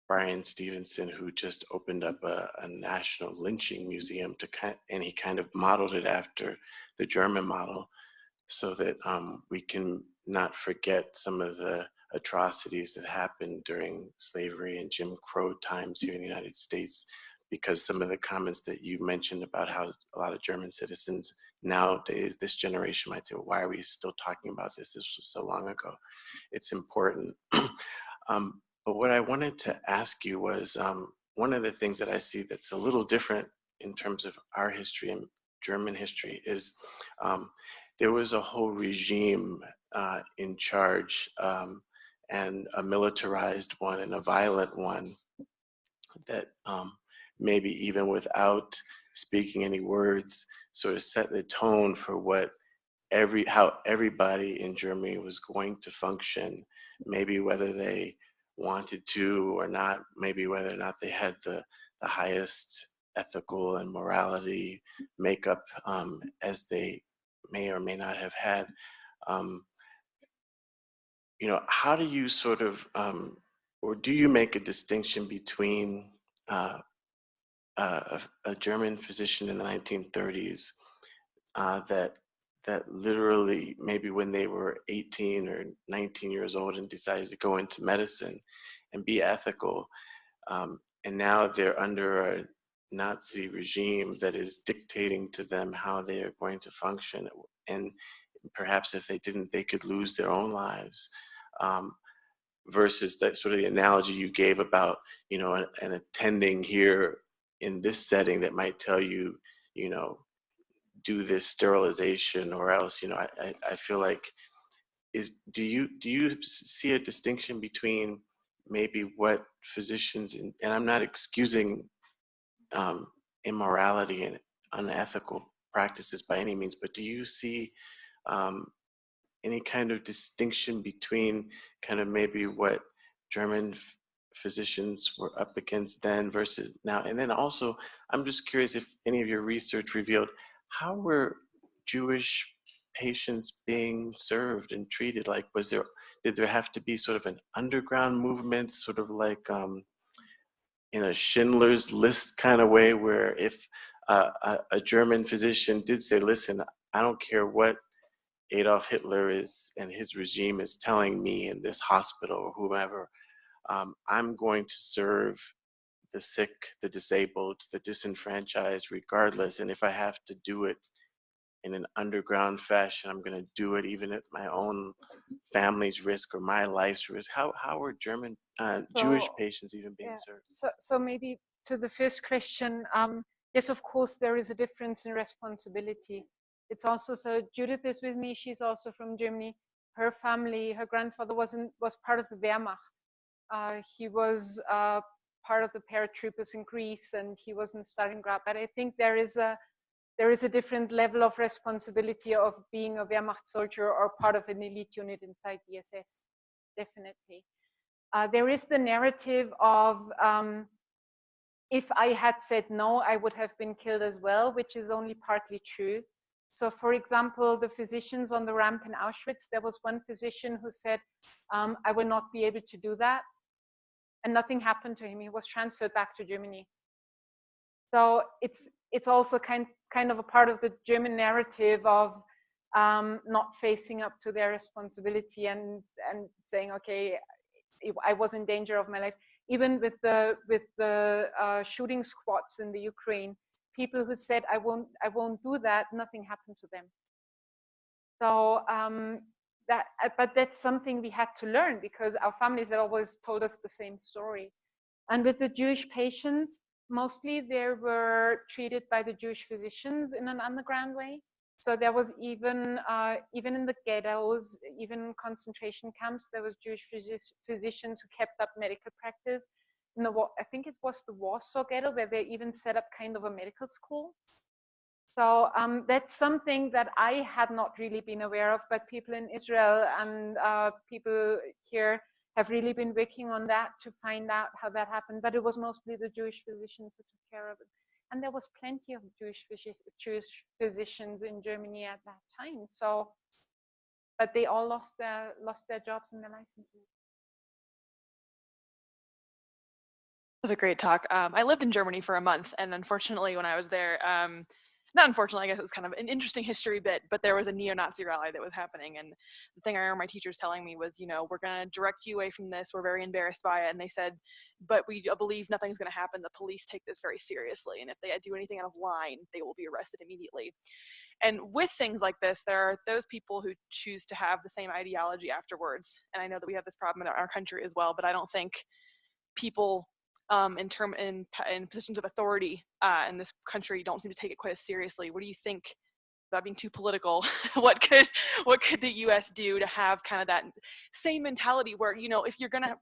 Brian Stevenson who just opened up a national lynching museum and he kind of modeled it after the German model, so that we can not forget some of the atrocities that happened during slavery and Jim Crow times here in the United States, because some of the comments that you mentioned about how a lot of German citizens nowadays, this generation might say, well, why are we still talking about this? This was so long ago. It's important. But what I wanted to ask you was, one of the things that I see that's a little different in terms of our history and German history is there was a whole regime in charge, and a militarized one and a violent one that maybe even without speaking any words sort of set the tone for what how everybody in Germany was going to function, maybe whether they wanted to or not, maybe whether or not they had the highest ethical and morality makeup as they may or may not have had. How do you sort of, or do you make a distinction between a German physician in the 1930s that literally, maybe when they were 18 or 19 years old and decided to go into medicine and be ethical, and now they're under a Nazi regime that is dictating to them how they are going to function, and perhaps if they didn't, they could lose their own lives, versus that sort of the analogy you gave about, an attending here in this setting that might tell you, do this sterilization or else. I feel like, do you see a distinction between maybe what physicians, and I'm not excusing immorality and unethical practices by any means, but do you see any kind of distinction between kind of maybe what German physicians were up against then versus now? And then also, I'm just curious if any of your research revealed, how were Jewish patients being served and treated? Like, did there have to be sort of an underground movement, sort of like in a Schindler's List kind of way, where if a German physician did say, listen, I don't care what Adolf Hitler is and his regime is telling me in this hospital or whomever, I'm going to serve the sick, the disabled, the disenfranchised regardless. And if I have to do it in an underground fashion, I'm going to do it even at my own family's risk or my life's risk. How are German Jewish patients even being served? So maybe to the first question, yes, of course, there is a difference in responsibility. It's also, so Judith is with me, she's also from Germany. Her family, her grandfather was part of the Wehrmacht. He was part of the paratroopers in Greece, and he was in Stalingrad. But I think there is a different level of responsibility of being a Wehrmacht soldier or part of an elite unit inside the SS, definitely. There is the narrative of, if I had said no, I would have been killed as well, which is only partly true. So for example, the physicians on the ramp in Auschwitz, there was one physician who said, I will not be able to do that. and nothing happened to him. He was transferred back to Germany. So it's also kind of a part of the German narrative of not facing up to their responsibility and saying, okay, I was in danger of my life. Even with the shooting squads in the Ukraine, people who said I won't do that, nothing happened to them. So but that's something we had to learn, because our families had always told us the same story. And with the Jewish patients, mostly they were treated by the Jewish physicians in an underground way. So there was even in the ghettos, even concentration camps, there was Jewish physicians who kept up medical practice. I think it was the Warsaw ghetto, where they even set up kind of a medical school. So that's something that I had not really been aware of, but people in Israel and people here have really been working on that to find out how that happened. But it was mostly the Jewish physicians who took care of it. And there was plenty of Jewish physicians in Germany at that time. So, but they all lost their jobs and their licenses. It was a great talk. I lived in Germany for a month, and unfortunately, when I was there, not unfortunately, I guess it was kind of an interesting history bit, but there was a neo-Nazi rally that was happening, and the thing I remember my teachers telling me was, we're going to direct you away from this. We're very embarrassed by it. And they said, but we believe nothing's going to happen. The police take this very seriously, and if they do anything out of line, they will be arrested immediately. And with things like this, there are those people who choose to have the same ideology afterwards. And I know that we have this problem in our country as well, but I don't think people in positions of authority in this country don't seem to take it quite as seriously. What do you think, without being too political, what could the U.S. do to have kind of that same mentality where, if you're gonna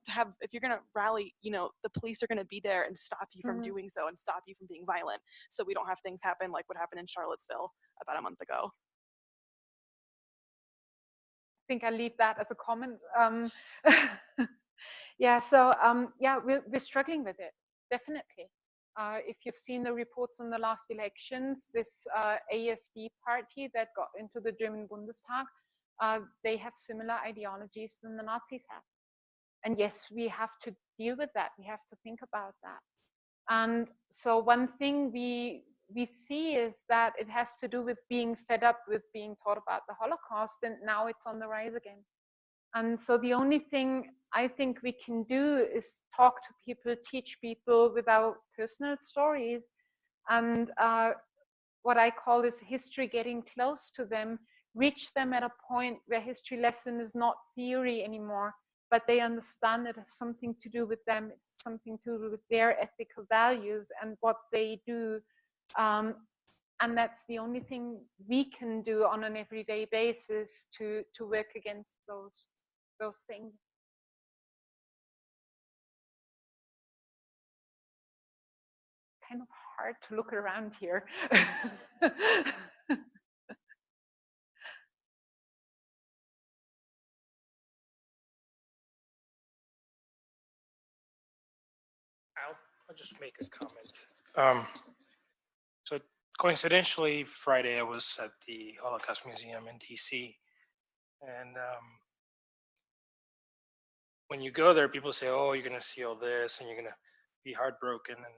rally, the police are gonna be there and stop you from doing so and stop you from being violent, so we don't have things happen like what happened in Charlottesville about a month ago. I think I'll leave that as a comment. Yeah, so yeah, we're struggling with it, definitely. If you've seen the reports on the last elections, this AfD party that got into the German Bundestag, they have similar ideologies than the Nazis have. And yes, we have to deal with that. We have to think about that. And so one thing we see is that it has to do with being fed up with being taught about the Holocaust, and now it's on the rise again. And so the only thing I think we can do is talk to people, teach people with our personal stories, and what I call is history getting close to them, reach them at a point where history lesson is not theory anymore, but they understand it has something to do with them, it's something to do with their ethical values and what they do. And that's the only thing we can do on an everyday basis to work against those things. Kind of hard to look around here. I'll just make a comment. So coincidentally, Friday I was at the Holocaust Museum in DC, and when you go there, people say, "Oh, you're going to see all this, and you're going to be heartbroken." And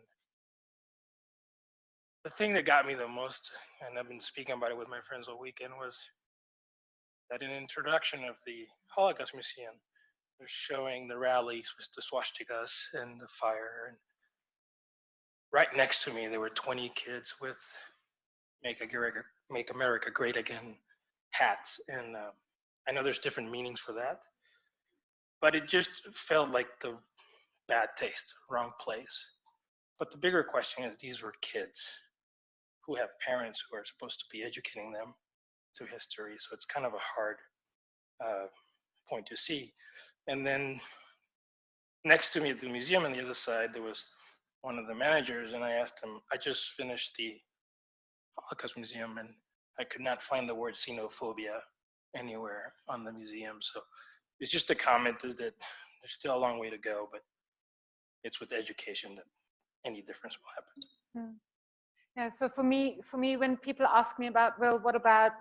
the thing that got me the most, and I've been speaking about it with my friends all weekend, was that in introduction of the Holocaust Museum, they're showing the rallies with the swastikas and the fire, and right next to me, there were 20 kids with Make America Great Again hats. And I know there's different meanings for that, but it just felt like the bad taste, wrong place. But the bigger question is, these were kids who have parents who are supposed to be educating them through history. So it's kind of a hard point to see. And then next to me at the museum on the other side, there was one of the managers, and I asked him, I just finished the Holocaust Museum and I could not find the word xenophobia anywhere on the museum. So it's just a comment that there's still a long way to go, but it's with education that any difference will happen. Yeah, so for me, when people ask me about, well, what about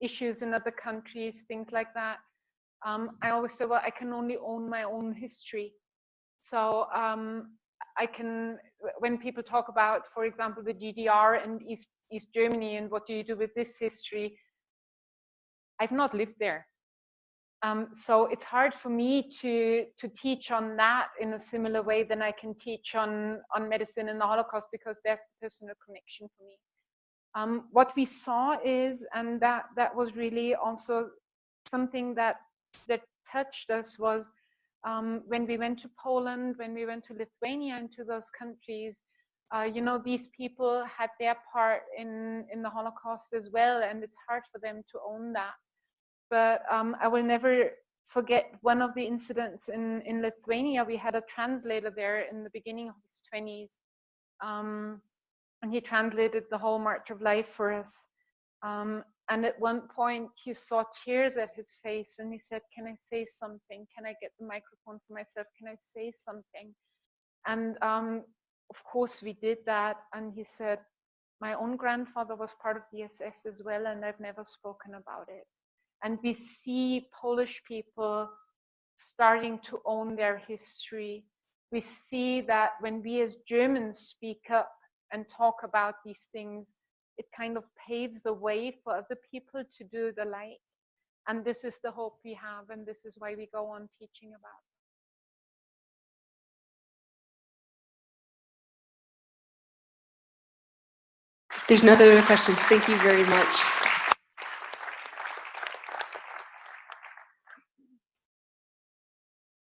issues in other countries, things like that, I always say, well, I can only own my own history. So I can, when people talk about, for example, the GDR and East Germany and what do you do with this history, I've not lived there. So it's hard for me to teach on that in a similar way than I can teach on medicine and the Holocaust, because there's the personal connection for me. What we saw is, and that was really also something that touched us, was when we went to Poland, when we went to Lithuania, and to those countries, you know, these people had their part in the Holocaust as well, and it's hard for them to own that. But I will never forget one of the incidents in Lithuania. We had a translator there in the beginning of his 20s, and he translated the whole March of Life for us. And at one point, you saw tears at his face, and he said, "Can I say something? Can I get the microphone for myself? Can I say something?" And of course, we did that. And he said, "My own grandfather was part of the SS as well, and I've never spoken about it." And we see Polish people starting to own their history. We see that when we as Germans speak up and talk about these things, it kind of paves the way for other people to do the like. And this is the hope we have, and this is why we go on teaching about it. There's no other questions. Thank you very much.